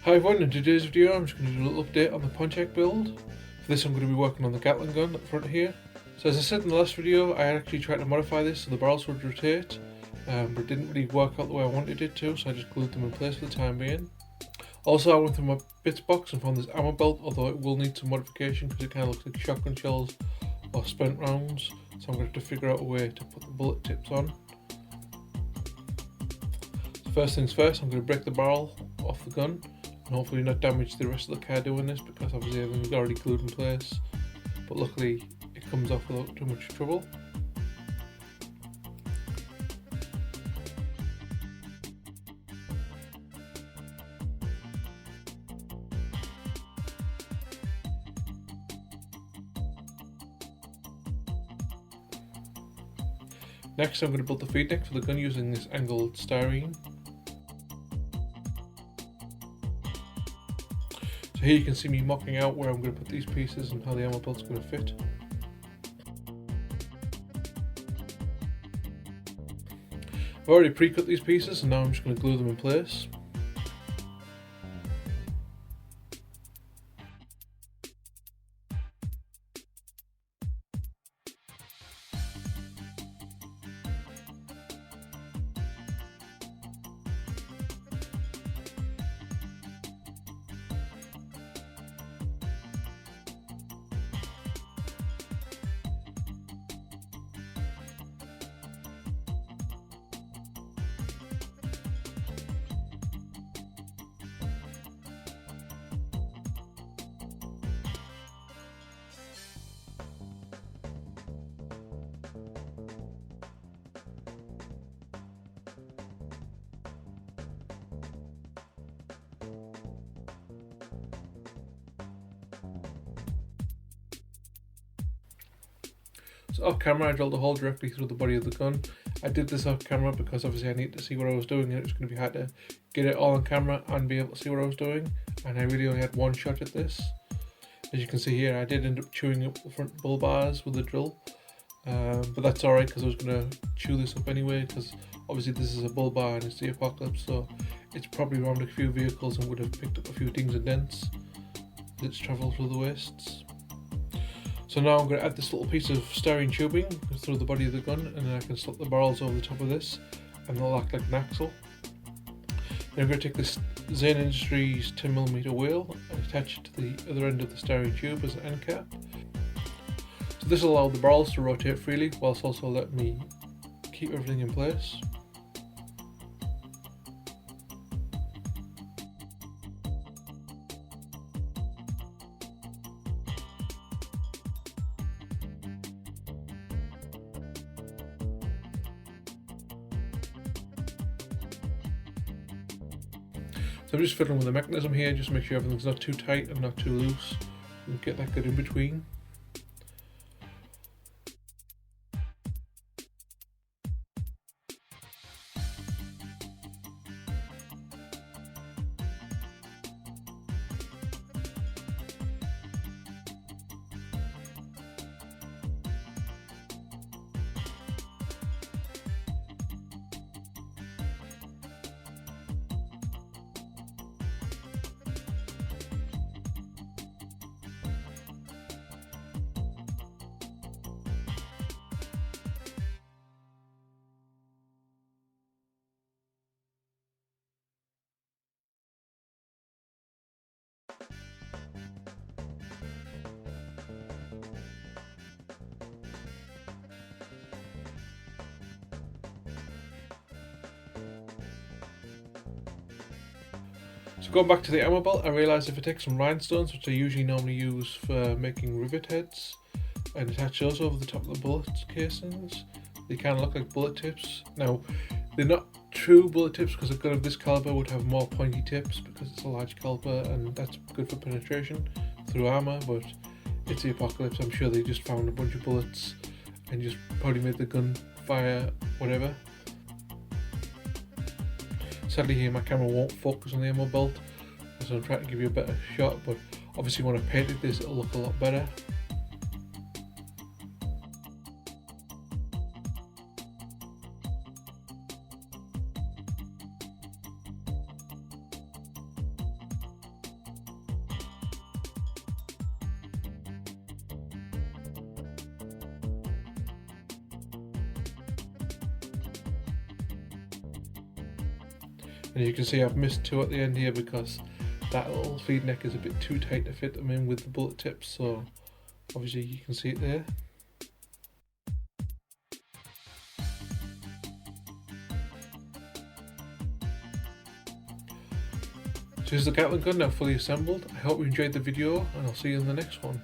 Hi everyone, in today's video I'm just going to do a little update on the Pontiac build. For this I'm going to be working on the Gatling gun at the front here. So as I said in the last video, I actually tried to modify this so the barrels would rotate, but it didn't really work out the way I wanted it to, so I just glued them in place for the time being. Also I went through my bits box and found this ammo belt, although it will need some modification because it kind of looks like shotgun shells or spent rounds, so I'm going to have to figure out a way to put the bullet tips on. So first things first, I'm going to break the barrel off the gun and hopefully not damage the rest of the car doing this, because obviously everything's already glued in place, but luckily it comes off without too much trouble. Next I'm going to build the feed neck for the gun using this angled styrene. So here you can see me mocking out where I'm going to put these pieces and how the ammo belt's going to fit. I've already pre-cut these pieces and now I'm just going to glue them in place. So off camera I drilled a hole directly through the body of the gun. I did this off camera because obviously I need to see what I was doing and it was going to be hard to get it all on camera and be able to see what I was doing, and I really only had one shot at this. As you can see here, I did end up chewing up the front bull bars with the drill, but that's alright because I was going to chew this up anyway, because obviously this is a bull bar and it's the Apocalypse, so it's probably rammed a few vehicles and would have picked up a few dings and dents as it's travelled through the wastes. So now I'm going to add this little piece of styrene tubing through the body of the gun, and then I can slip the barrels over the top of this and they'll act like an axle. Then I'm going to take this Zane Industries 10mm wheel and attach it to the other end of the styrene tube as an end cap. So this will allow the barrels to rotate freely whilst also letting me keep everything in place. So I'm just fiddling with the mechanism here, just to make sure everything's not too tight and not too loose, and get that good in between. So going back to the ammo belt, I realised if I take some rhinestones, which I usually normally use for making rivet heads, and attach those over the top of the bullet casings, they kind of look like bullet tips. Now, they're not true bullet tips because a gun of this caliber would have more pointy tips because it's a large caliber and that's good for penetration through armour, but it's the Apocalypse. I'm sure they just found a bunch of bullets and just probably made the gun fire whatever. Sadly here my camera won't focus on the ammo belt, so I'm trying to give you a better shot, but obviously when I painted this it'll look a lot better. And you can see I've missed 2 at the end here because that little feed neck is a bit too tight to fit them in with the bullet tips, so obviously you can see it there. So here's the Gatling gun now fully assembled. I hope you enjoyed the video, and I'll see you in the next one.